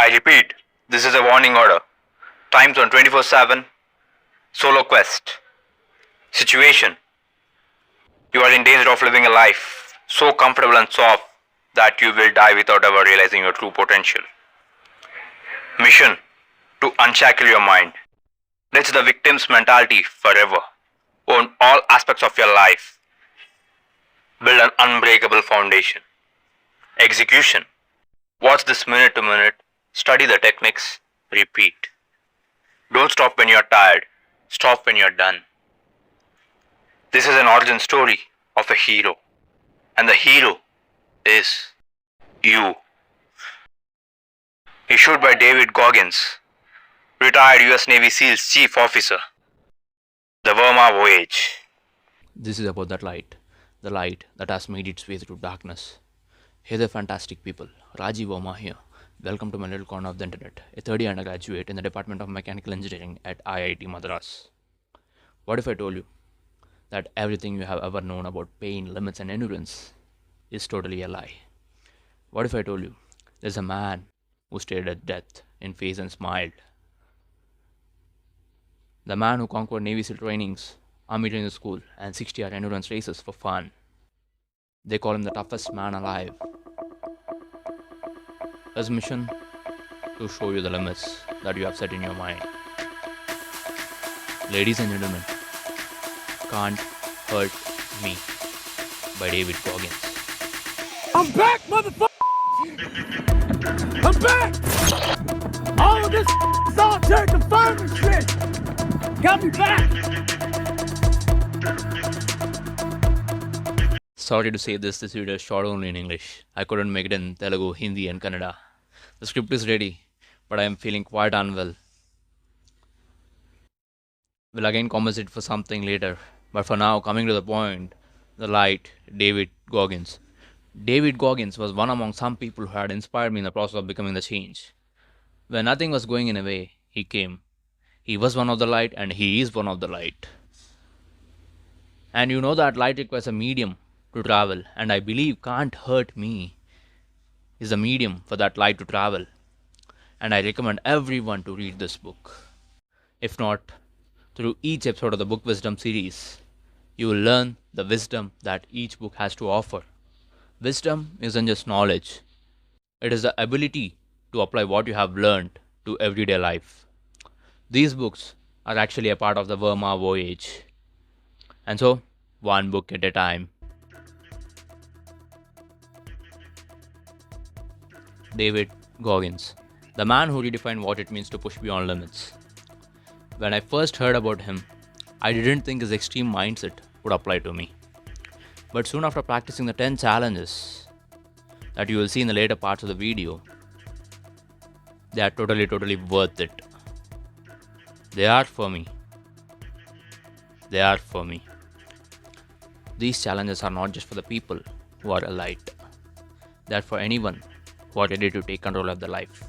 I repeat, this is a warning order. Time zone 24/7. Solo quest. Situation. You are in danger of living a life so comfortable and soft that you will die without ever realizing your true potential. Mission. To unshackle your mind. Ditch the victim's mentality forever. Own all aspects of your life. Build an unbreakable foundation. Execution. Watch this minute to minute. Study the techniques. Repeat. Don't stop when you're tired. Stop when you're done. This is an origin story of a hero. And the hero is you. Issued by David Goggins, retired US Navy SEALs Chief Officer. The Varma Voyage. This is about that light, the light that has made its way through darkness. Hey there, fantastic people. Rajeev Varma here. Welcome to my little corner of the internet, a third-year undergraduate in the Department of Mechanical Engineering at IIT Madras. What if I told you that everything you have ever known about pain, limits, and endurance is totally a lie? What if I told you there's a man who stared at death in face and smiled? The man who conquered Navy SEAL trainings, Army training school, and 60-hour endurance races for fun. They call him the toughest man alive. His mission? To show you the limits that you have set in your mind. Ladies and gentlemen, Can't Hurt Me by David Goggins. I'm back, motherfucker! I'm back! All of this solitary confinement shit got me back! Sorry to say this video is short only in English. I couldn't make it in Telugu, Hindi and Kannada. The script is ready, but I am feeling quite unwell. We'll again compensate for something later. But for now, coming to the point, the light, David Goggins. David Goggins was one among some people who had inspired me in the process of becoming the change. When nothing was going in a way, he came. He was one of the light and he is one of the light. And you know that light requires a medium to travel, and I believe Can't Hurt Me is the medium for that light to travel. And I recommend everyone to read this book. If not, through each episode of the Book Wisdom series, you will learn the wisdom that each book has to offer. Wisdom isn't just knowledge. It is the ability to apply what you have learned to everyday life. These books are actually a part of the Varma Voyage. And so, one book at a time. David Goggins, the man who redefined what it means to push beyond limits. When I first heard about him, I didn't think his extreme mindset would apply to me. But soon after practicing the 10 challenges that you will see in the later parts of the video, they are totally worth it. They are for me. They are for me. These challenges are not just for the people who are light. They are for anyone who are ready to take control of their life,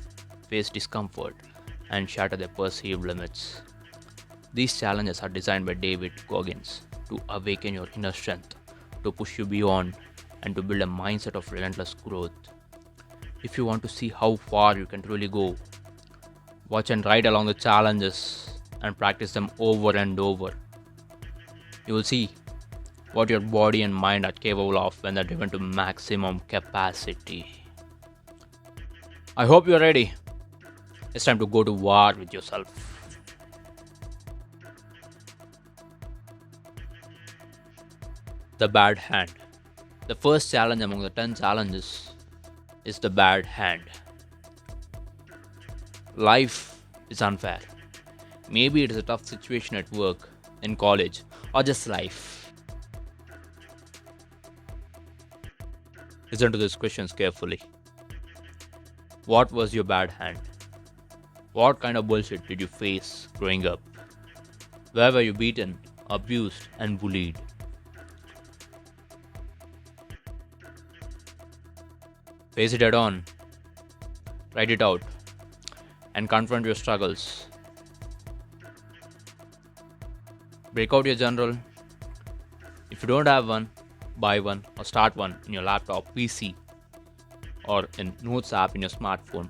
face discomfort, and shatter their perceived limits. These challenges are designed by David Goggins to awaken your inner strength, to push you beyond, and to build a mindset of relentless growth. If you want to see how far you can truly go, watch and write along the challenges and practice them over and over. You will see what your body and mind are capable of when they're driven to maximum capacity. I hope you're ready. It's time to go to war with yourself. The bad hand. The first challenge among the 10 challenges is the bad hand. Life is unfair. Maybe it is a tough situation at work, in college, or just life. Listen to these questions carefully. What was your bad hand? What kind of bullshit did you face growing up? Where were you beaten, abused, and bullied? Face it head on, write it out, and confront your struggles. Break out your journal. If you don't have one, buy one or start one in your laptop, PC, or in Notes app in your smartphone.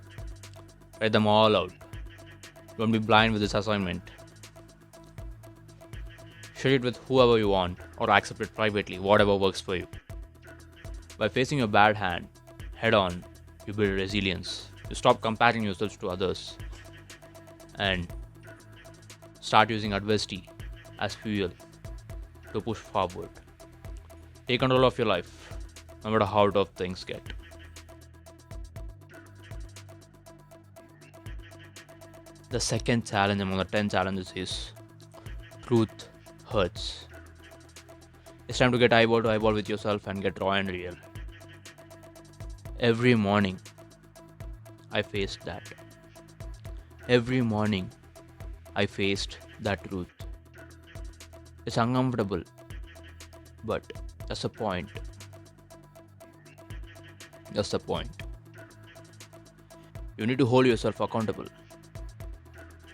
Write them all out. Don't be blind with this assignment. Share it with whoever you want or accept it privately, whatever works for you. By facing your bad hand head on, you build resilience. You stop comparing yourselves to others and start using adversity as fuel to push forward. Take control of your life, no matter how tough things get. The second challenge among the 10 challenges is truth hurts. It's time to get eyeball to eyeball with yourself and get raw and real. Every morning, I faced that. Every morning, I faced that truth. It's uncomfortable, but that's the point. That's the point. You need to hold yourself accountable,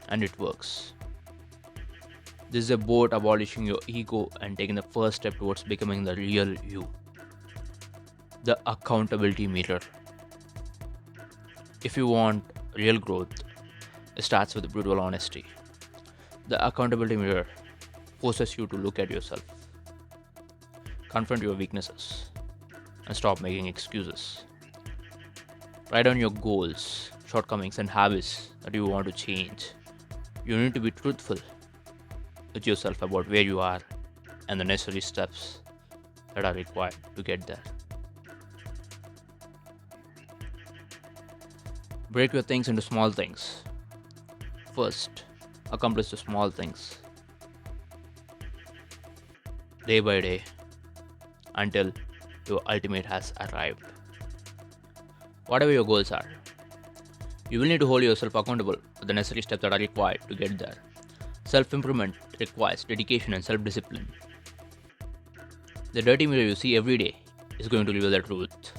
and it works. This is about abolishing your ego and taking the first step towards becoming the real you. The accountability mirror. If you want real growth, it starts with brutal honesty. The accountability mirror forces you to look at yourself, confront your weaknesses, and stop making excuses. Write down your goals, shortcomings, and habits that you want to change. You need to be truthful with yourself about where you are and the necessary steps that are required to get there. Break your things into small things. First, accomplish the small things day by day until your ultimate has arrived. Whatever your goals are, you will need to hold yourself accountable for the necessary steps that are required to get there. Self-improvement requires dedication and self-discipline. The dirty mirror you see every day is going to reveal the truth.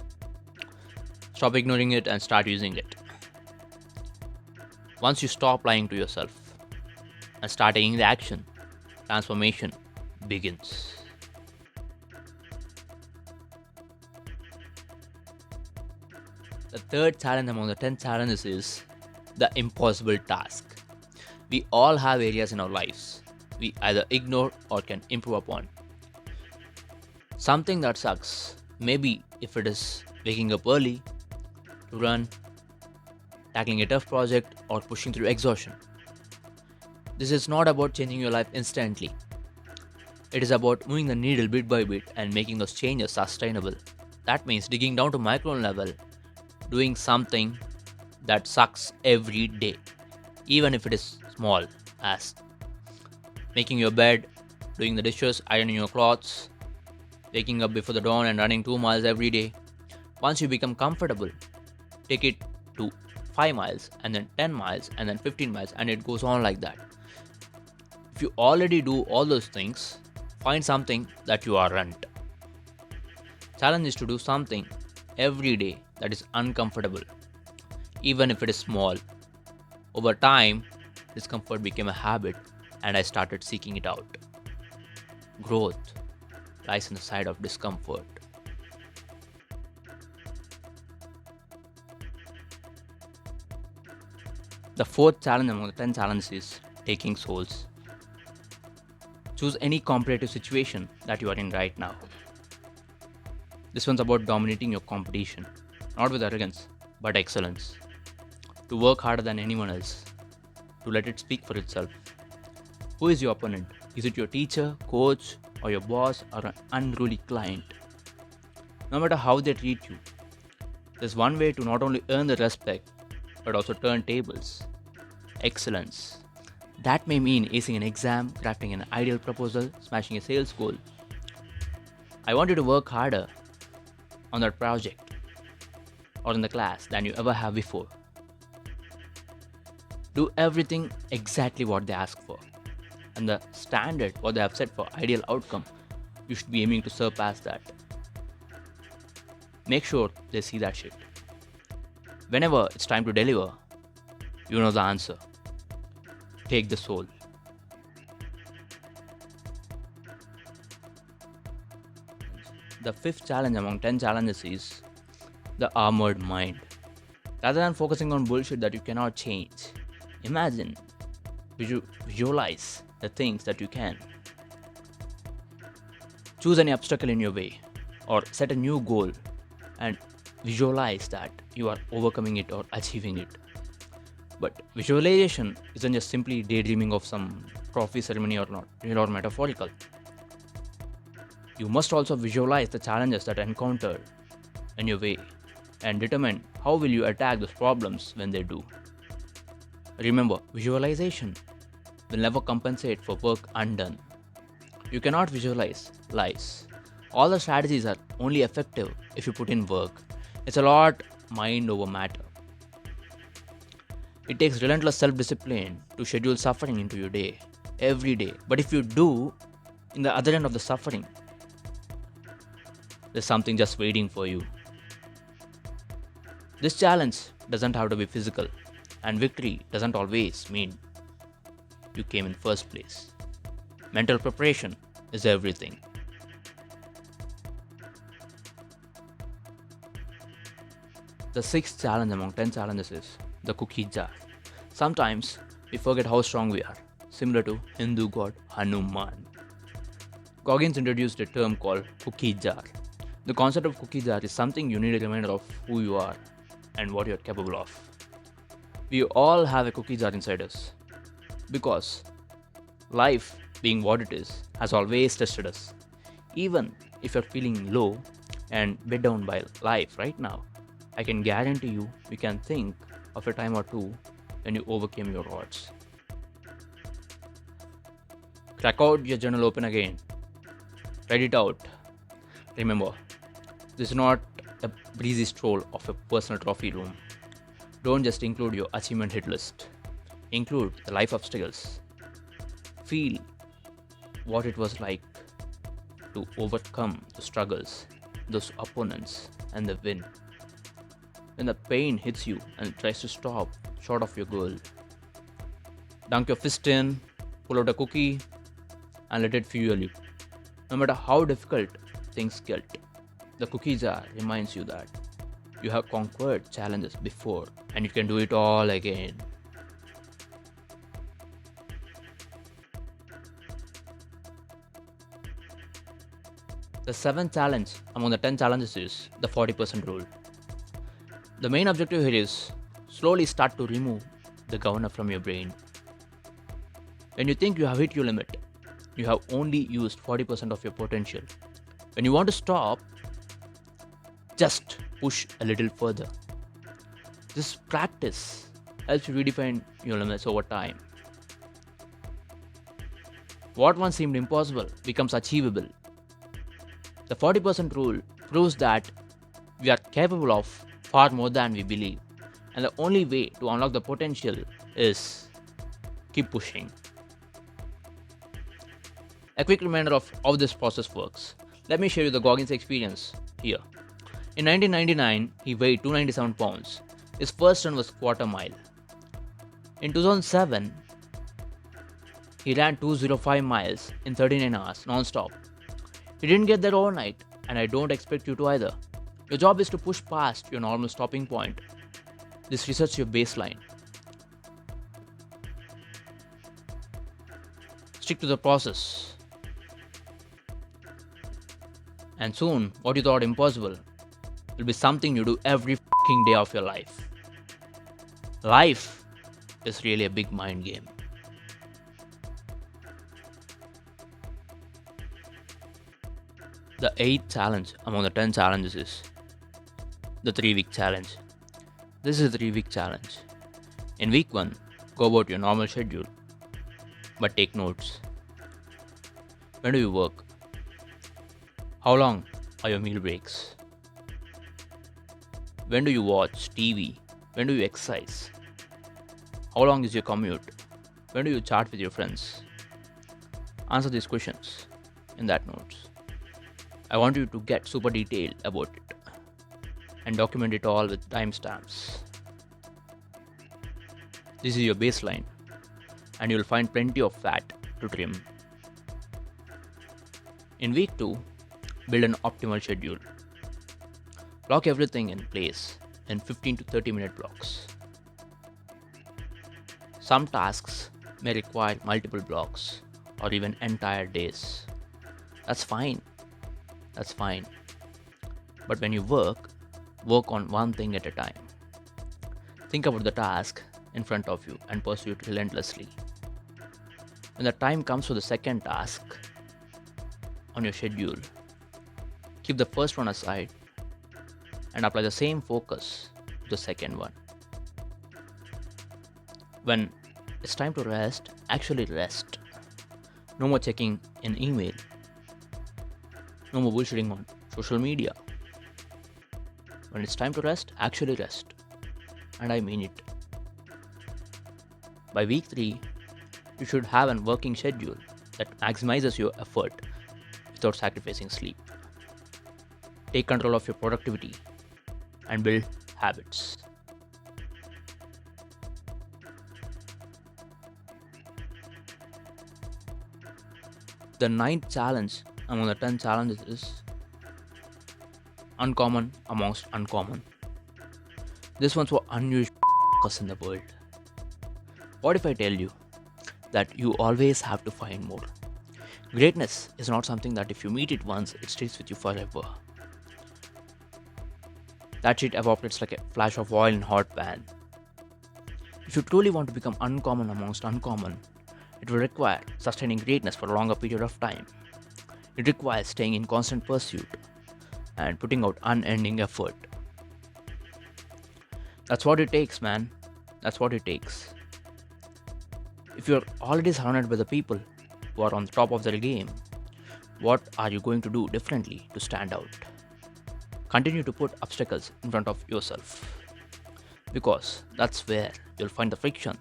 Stop ignoring it and start using it. Once you stop lying to yourself and start taking the action, transformation begins. The third challenge among the 10 challenges is the impossible task. We all have areas in our lives we either ignore or can improve upon. Something that sucks, maybe if it is waking up early to run, tackling a tough project, or pushing through exhaustion. This is not about changing your life instantly. It is about moving the needle bit by bit and making those changes sustainable. That means digging down to micro level, doing something that sucks every day, even if it is small, as making your bed, doing the dishes, ironing your clothes, waking up before the dawn and running 2 miles every day. Once you become comfortable, take it to 5 miles and then 10 miles and then 15 miles, and it goes on like that. If you already do all those things, find something that you aren't. Challenge is to do something every day that is uncomfortable, even if it is small. Over time, discomfort became a habit and I started seeking it out. Growth lies in the side of discomfort. The fourth challenge among the 10 challenges is taking souls. Choose any competitive situation that you are in right now. This one's about dominating your competition, not with arrogance, but excellence. To work harder than anyone else, to let it speak for itself. Who is your opponent? Is it your teacher, coach, or your boss, or an unruly client? No matter how they treat you, there's one way to not only earn the respect, but also turn tables. Excellence. That may mean acing an exam, crafting an ideal proposal, smashing a sales goal. I want you to work harder on that project or in the class than you ever have before. Do everything exactly what they ask for. And the standard, what they have set for ideal outcome, you should be aiming to surpass that. Make sure they see that shit. Whenever it's time to deliver, you know the answer. Take the soul. The fifth challenge among 10 challenges is the armored mind. rather than focusing on bullshit that you cannot change. Imagine, visualize the things that you can. Choose any obstacle in your way or set a new goal and visualize that you are overcoming it or achieving it. But visualization isn't just simply daydreaming of some trophy ceremony or not, real or metaphorical. You must also visualize the challenges that encounter in your way and determine how will you attack those problems when they do. Remember, visualization will never compensate for work undone. You cannot visualize lies. All the strategies are only effective if you put in work. It's a lot mind over matter. It takes relentless self-discipline to schedule suffering into your day, every day. But if you do, in the other end of the suffering, there's something just waiting for you. This challenge doesn't have to be physical, and victory doesn't always mean you came in first place. Mental preparation is everything. The sixth challenge among 10 challenges is the cookie jar. Sometimes we forget how strong we are, similar to Hindu god Hanuman. Goggins introduced a term called cookie jar. The concept of cookie jar is something you need a reminder of who you are and what you're capable of. We all have a cookie jar inside us because life, being what it is, has always tested us. Even if you're feeling low and weighed down by life right now, I can guarantee you can think of a time or two when you overcame your odds. Crack out your journal, open again. Write it out. Remember, this is not a breezy stroll of a personal trophy room. Don't just include your achievement hit list. Include the life obstacles. Feel what it was like to overcome the struggles, those opponents, and the win. When the pain hits you and tries to stop short of your goal, dunk your fist in, pull out a cookie, and let it fuel you. No matter how difficult things get, the cookie jar reminds you that you have conquered challenges before and you can do it all again. The seventh challenge among the 10 challenges is the 40% rule. The main objective here is slowly start to remove the governor from your brain. When you think you have hit your limit, you have only used 40% of your potential. When you want to stop, just push a little further. This practice helps you redefine your limits over time. What once seemed impossible becomes achievable. The 40% rule proves that we are capable of far more than we believe, and the only way to unlock the potential is keep pushing. A quick reminder of how this process works. Let me share you the Goggins experience here. In 1999, he weighed 297 pounds. His first run was quarter mile. In 2007, he ran 205 miles in 39 hours non-stop. He didn't get there overnight, and I don't expect you to either. Your job is to push past your normal stopping point. This resets your baseline. Stick to the process. And soon, what you thought impossible will be something you do every fucking day of your life. Life is really a big mind game. The 8th challenge among the 10 challenges is the 3-week challenge. This is a 3-week challenge. In week 1, go about your normal schedule, but take notes. When do you work? How long are your meal breaks? When do you watch TV? When do you exercise? How long is your commute? When do you chat with your friends? Answer these questions in that notes. I want you to get super detailed about it and document it all with timestamps. This is your baseline, and you'll find plenty of fat to trim. In week 2, build an optimal schedule. Lock everything in place. in 15 to 30-minute blocks. Some tasks may require multiple blocks or even entire days. That's fine. That's fine. But when you work on one thing at a time. Think about the task in front of you and pursue it relentlessly. When the time comes for the second task on your schedule, keep the first one aside and apply the same focus to the second one. When it's time to rest, actually rest. No more checking an email. No more bullshitting on social media. When it's time to rest, actually rest. And I mean it. By week 3, you should have a working schedule that maximizes your effort without sacrificing sleep. Take control of your productivity and build habits. The 9th challenge among the 10 challenges is uncommon amongst uncommon. This one's for unusual in the world. What if I tell you that you always have to find more? Greatness is not something that if you meet it once, it stays with you forever. That shit evaporates like a flash of oil in hot pan. If you truly want to become uncommon amongst uncommon, it will require sustaining greatness for a longer period of time. It requires staying in constant pursuit and putting out unending effort. That's what it takes, man. That's what it takes. If you're already surrounded by the people who are on the top of their game, what are you going to do differently to stand out? Continue to put obstacles in front of yourself, because that's where you'll find the friction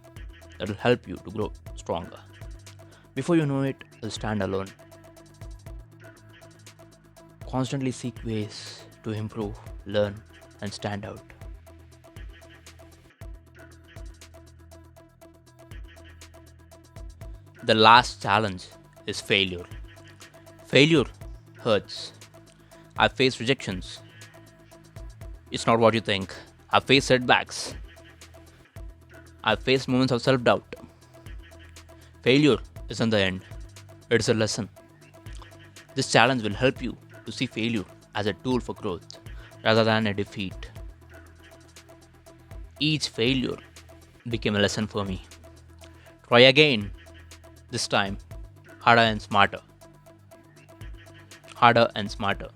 that will help you to grow stronger. Before you know it, you'll stand alone. Constantly seek ways to improve, learn, and stand out. The last challenge is failure. Failure hurts. I've faced rejections. It's not what you think. I've faced setbacks. I've faced moments of self-doubt. Failure isn't the end. It's a lesson. This challenge will help you to see failure as a tool for growth rather than a defeat. Each failure became a lesson for me. Try again. This time, harder and smarter. Harder and smarter.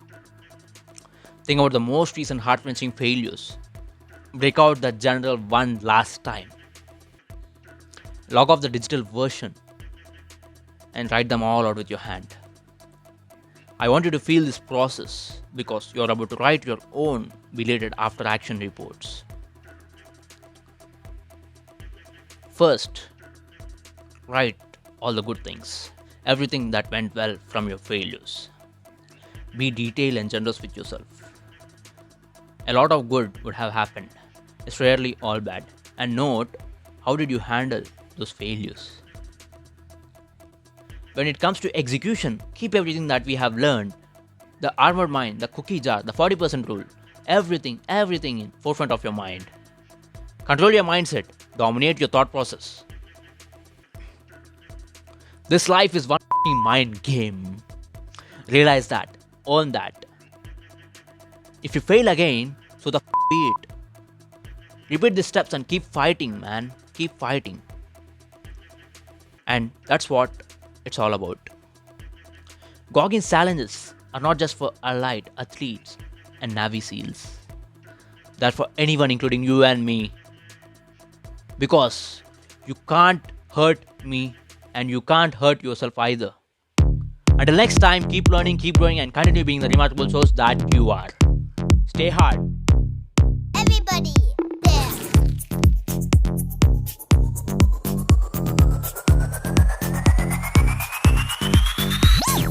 Think about the most recent heart-wrenching failures. Break out that journal one last time. Log off the digital version and write them all out with your hand. I want you to feel this process because you're about to write your own belated after action reports. First, write all the good things, everything that went well from your failures. Be detailed and generous with yourself. A lot of good would have happened. It's rarely all bad. And note, how did you handle those failures? When it comes to execution, keep everything that we have learned, the armored mind, the cookie jar, the 40% rule, everything in forefront of your mind. Control your mindset, dominate your thought process. This life is one mind game. Realize that, own that. If you fail again, so the be it. Repeat the steps and keep fighting, man. Keep fighting. And that's what it's all about. Goggins challenges are not just for allied athletes and Navy SEALs. They're for anyone, including you and me. Because you can't hurt me and you can't hurt yourself either. Until next time, keep learning, keep growing, and continue being the remarkable source that you are. Stay hard.